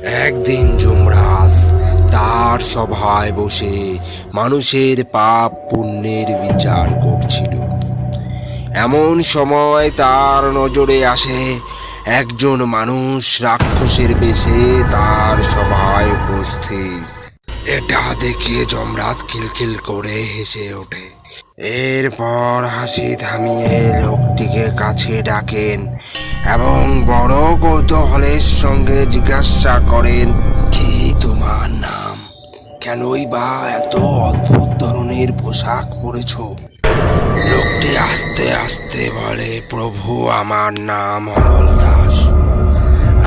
একদিন যমরাজ তার সভায় বসে মানুষের পাপ পুণ্যের বিচার করছিল। এমন সময় তার নজরে আসে একজন মানুষ রাক্ষসের বেশে তার সভায় উপস্থিত। এটা দেখে যমরাজ খিলখিল করে হেসে ওঠে। এরপর হাসি থামিয়ে লোকটিকে কাছে ডাকেন এবং বড় কৌতূহলের সঙ্গে জিজ্ঞাসা করেন, কি তোমার নাম? কেনই বা এত অদ্ভুত ধরনের পোশাক পরেছ? লোকটি আস্তে আস্তে বলে, প্রভু, আমার নাম অমল দাস।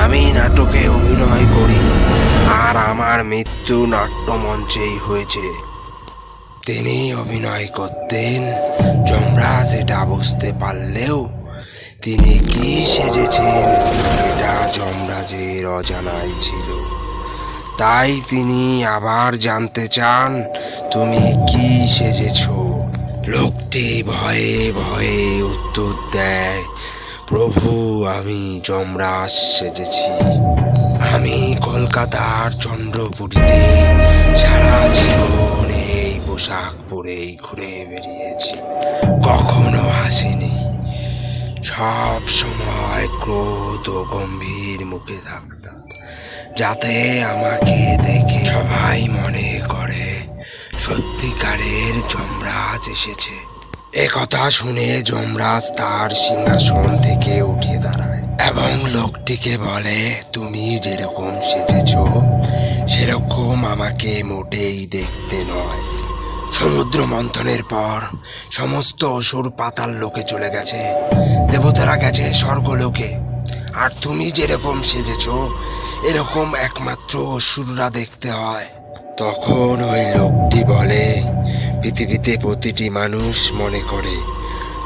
আমি নাটকে অভিনয় করি আর আমার মৃত্যু নাট্যমঞ্চেই হয়েছে। তিনি অভিনয় করতেন। যমরাজ এটা বুঝতে পারলেও তিনি কি সেজেছেন এটা যমরাজের অজানাই ছিল। তাই তিনি আবার জানতে চান, তুমি কি সেজেছ? লোকটি ভয়ে ভয়ে উত্তর দেয়, প্রভু, আমি যমরাজ সেজেছি। আমি কলকাতার চন্দ্রপুরীতে সারা জীবন এই পোশাক পরেই ঘুরে বেরিয়েছি, কখনো হাসিনি। সব সময় ক্রোধ ও গম্ভীর মুখে থাকতাম, যাতে আমাকে দেখে সবাই মনে করে সত্যিকারের যমরাজ এসেছে। এ কথা শুনে যমরাজ তার সিংহাসন থেকে উঠে দাঁড়ায় এবং লোকটিকে বলে, তুমি যেরকম সেজেছ সেরকম আমাকে মোটেই দেখতে নয়। সমুদ্র মন্থনের পর সমস্ত অসুর পাতাল লোকে চলে গেছে, দেবতারা গেছে স্বর্গলোকে, আর তুমি যেরকম সেজেছ এরকম একমাত্র অসুররা দেখতে হয়। তখন ওই লোকটি বলে, পৃথিবীতে প্রতিটি মানুষ মনে করে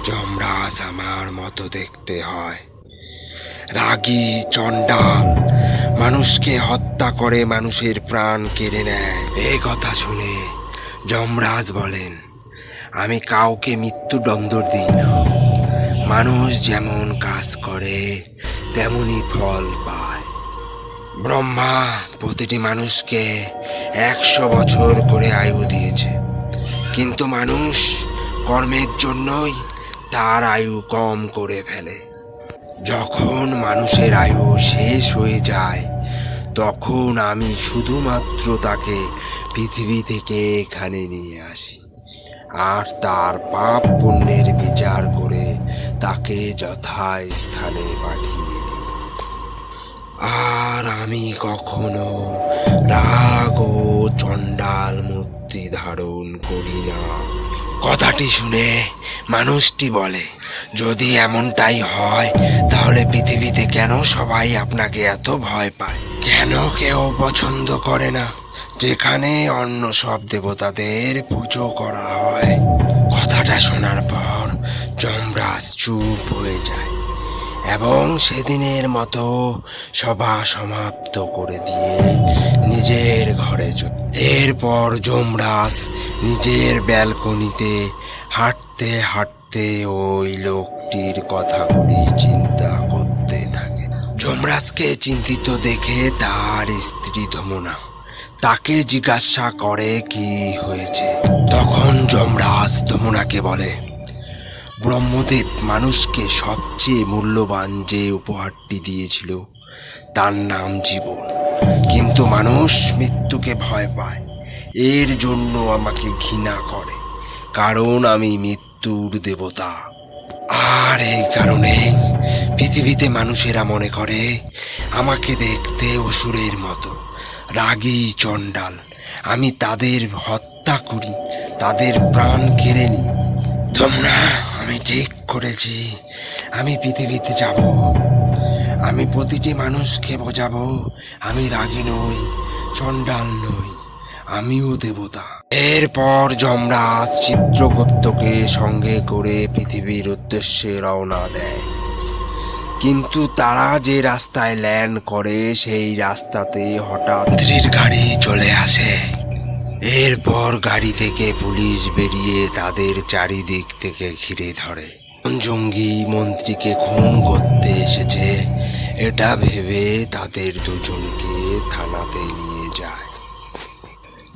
যমরাজ আমার মতো দেখতে হয়। রাগী চণ্ডাল মানুষকে হত্যা করে মানুষের প্রাণ কেড়ে নেয়। এই কথা শুনে যমরাজ বলেন, আমি কাউকে মৃত্যুদণ্ড দিই না। মানুষ যেমন কাজ করে তেমনই ফল পায়। ব্রহ্মা প্রতিটি মানুষকে 100 বছর করে আয়ু দিয়েছে, কিন্তু মানুষ কর্মের জন্যই তার আয়ু কম করে ফেলে। যখন মানুষের আয়ু শেষ হয়ে যায় তখন আমি শুধুমাত্র তাকে পৃথিবী থেকে এখানে নিয়ে আসি আর তার পাপ পুণ্যের বিচার করে তাকে যথাস্থানে পাঠিয়ে দিই। আর আমি কখনো রাগ ও চণ্ডাল মূর্তি ধারণ করি না। কথাটি শুনে মানুষটি বলে, যদি এমনটাই হয় তাহলে পৃথিবীতে কেন সবাই আপনাকে এত ভয় পায়? কেন কেউ পছন্দ করে না যেখানে অন্য সব দেবতাদের পুজো করা হয়? কথাটা শোনার পর যমরাজ চুপ হয়ে যায় এবং সেদিনের মতো সভা সমাপ্ত করে দিয়ে নিজের ঘরে চলে। এরপর যমরাজ নিজের ব্যালকনিতে হাঁটতে হাঁটতে ওই লোকটির কথাগুলি চিন্তা করতে থাকে। যমরাজকে চিন্তিত দেখে তার স্ত্রী ধমনা তাকে জিজ্ঞাসা করে কি হয়েছে। তখন যমরাজ ধমনাকে বলে, ব্রহ্মদেব মানুষকে সবচেয়ে মূল্যবান যে উপহারটি দিয়েছিল তার নাম জীবন, কিন্তু মানুষ মৃত্যুকে ভয় পায়। এর জন্য আমাকে ঘৃণা করে, কারণ আমি মৃত্যুর দেবতা। আর এই কারণেই পৃথিবীতে মানুষেরা মনে করে আমাকে দেখতে অসুরের মতো, রাগী চণ্ডাল। আমি তাদের হত্যা করি, তাদের প্রাণ কেড়ে নিই। তোমরা, আমি ঠিক করেছি আমি পৃথিবীতে যাব। আমি প্রতিটি মানুষকে বোঝাবো আমি রাগী নই, চণ্ডাল নই, আমিও দেবতা। এরপর যমরাজ চিত্রগুপ্তকে সঙ্গে করে পৃথিবীর উদ্দেশ্যে রওনা দেয়, কিন্তু তারা যে রাস্তায় ল্যান্ড করে সেই রাস্তাতে হঠাৎ মন্ত্রীর গাড়ি চলে আসে। এরপর গাড়ি থেকে পুলিশ বেরিয়ে তাদের চারিদিক থেকে ঘিরে ধরে। জঙ্গি মন্ত্রীকে খুন করতে এসেছে এটা ভেবে তাদের দুজনকে থানায় থানাতে নিয়ে যায়।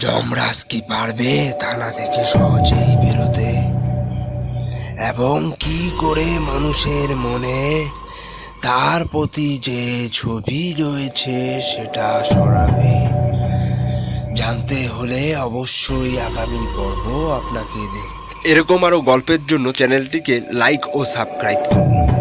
যমরাজ কি পারবে থানা থেকে সহজেই বেরোতে, এবং কি করে মানুষের মনে তার প্রতি যে ছবি রয়েছে সেটা সরাবে? জানতে হলে অবশ্যই আগামী পর্ব আপনাকে দেখতে। এরকম আরো গল্পের জন্য চ্যানেলটিকে লাইক ও সাবস্ক্রাইব করুন।